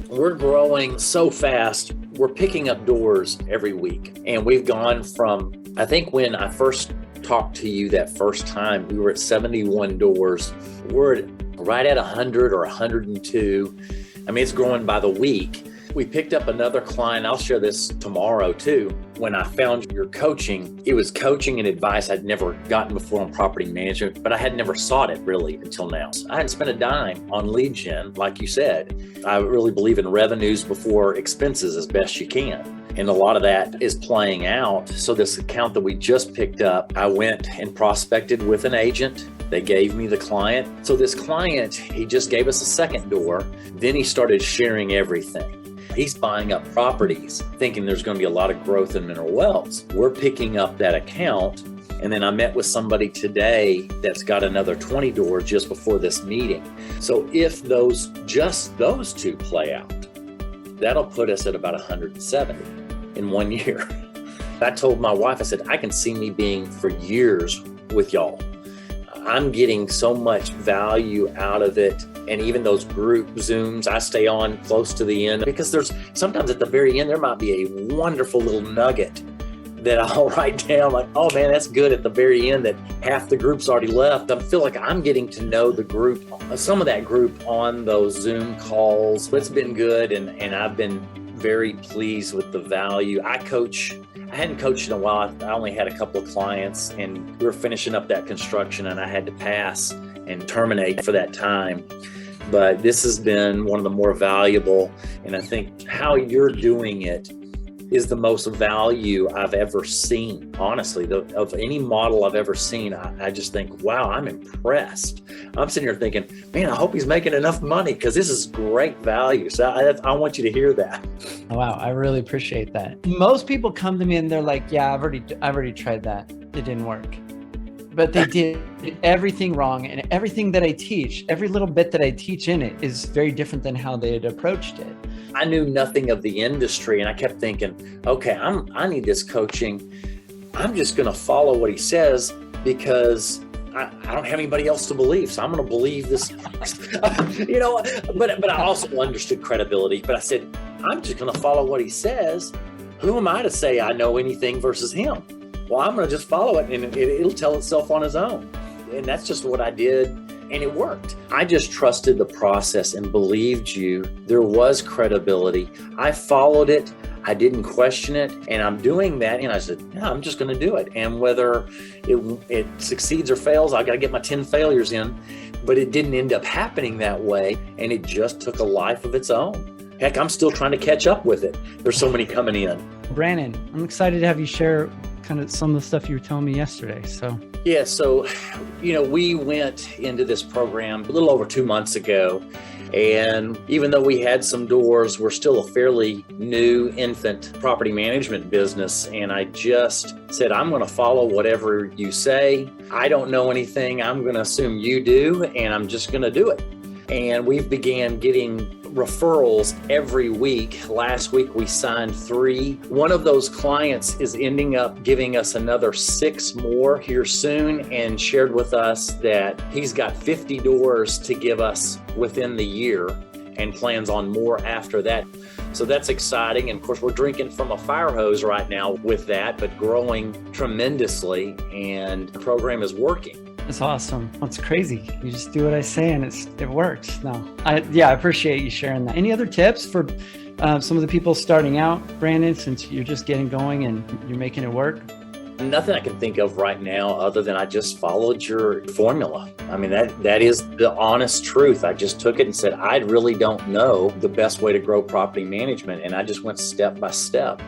We're growing so fast. We're picking up doors every week. And we've gone from, I think when I first talked to you that first time, we were at 71 doors. We're right at 100 or 102. I mean, it's growing by the week. We picked up another client. I'll share this tomorrow too. When I found your coaching, it was coaching and advice I'd never gotten before on property management, but I had never sought it really until now. I hadn't spent a dime on lead gen, like you said. I really believe in revenues before expenses as best you can. And a lot of that is playing out. So this account that we just picked up, I went and prospected with an agent. They gave me the client. So this client, he just gave us a second door. Then he started sharing everything. He's buying up properties, thinking there's going to be a lot of growth in mineral wells. We're picking up that account. And then I met with somebody today that's got another 20 doors just before this meeting. So if just those two play out, that'll put us at about 170 in 1 year. I told my wife, I said, I can see me being for years with y'all. I'm getting so much value out of it. And even those group Zooms, I stay on close to the end because there's sometimes at the very end, there might be a wonderful little nugget that I'll write down like, oh man, that's good at the very end that half the group's already left. I feel like I'm getting to know the group, some of that group on those Zoom calls. It's been good. And I've been very pleased with the value. I hadn't coached in a while. I only had a couple of clients and we were finishing up that construction and I had to pass and terminate for that time. But this has been one of the more valuable, and I think how you're doing it is the most value I've ever seen. Honestly, of any model I've ever seen, I just think, wow, I'm impressed. I'm sitting here thinking, man, I hope he's making enough money because this is great value. So I want you to hear that. Wow, I really appreciate that. Most people come to me and they're like, yeah, I've already tried that. It didn't work. But they did everything wrong, and everything that I teach, every little bit that I teach in it is very different than how they had approached it. I knew nothing of the industry, and I kept thinking, okay, I need this coaching. I'm just going to follow what he says because I don't have anybody else to believe, so I'm going to believe this. But I also understood credibility. But I said, I'm just going to follow what he says. Who am I to say I know anything versus him? Well, I'm going to just follow it and it'll tell itself on its own. And that's just what I did. And it worked. I just trusted the process and believed you. There was credibility. I followed it. I didn't question it. And I'm doing that. And I said, yeah, I'm just going to do it. And whether it succeeds or fails, I got to get my 10 failures in. But it didn't end up happening that way. And it just took a life of its own. Heck, I'm still trying to catch up with it. There's so many coming in. Brannon, I'm excited to have you share kind of some of the stuff you were telling me yesterday. So we went into this program a little over 2 months ago. And even though we had some doors, we're still a fairly new infant property management business. And I just said, I'm going to follow whatever you say. I don't know anything. I'm going to assume you do, and I'm just going to do it. And we've began getting referrals every week. Last week, we signed 3. One of those clients is ending up giving us another 6 more here soon and shared with us that he's got 50 doors to give us within the year and plans on more after that. So that's exciting. And of course, we're drinking from a fire hose right now with that, but growing tremendously, and the program is working. It's awesome. It's crazy. You just do what I say and it works. I appreciate you sharing that. Any other tips for some of the people starting out, Brannon, since you're just getting going and you're making it work? Nothing I can think of right now other than I just followed your formula. I mean, that is the honest truth. I just took it and said, I really don't know the best way to grow property management. And I just went step by step.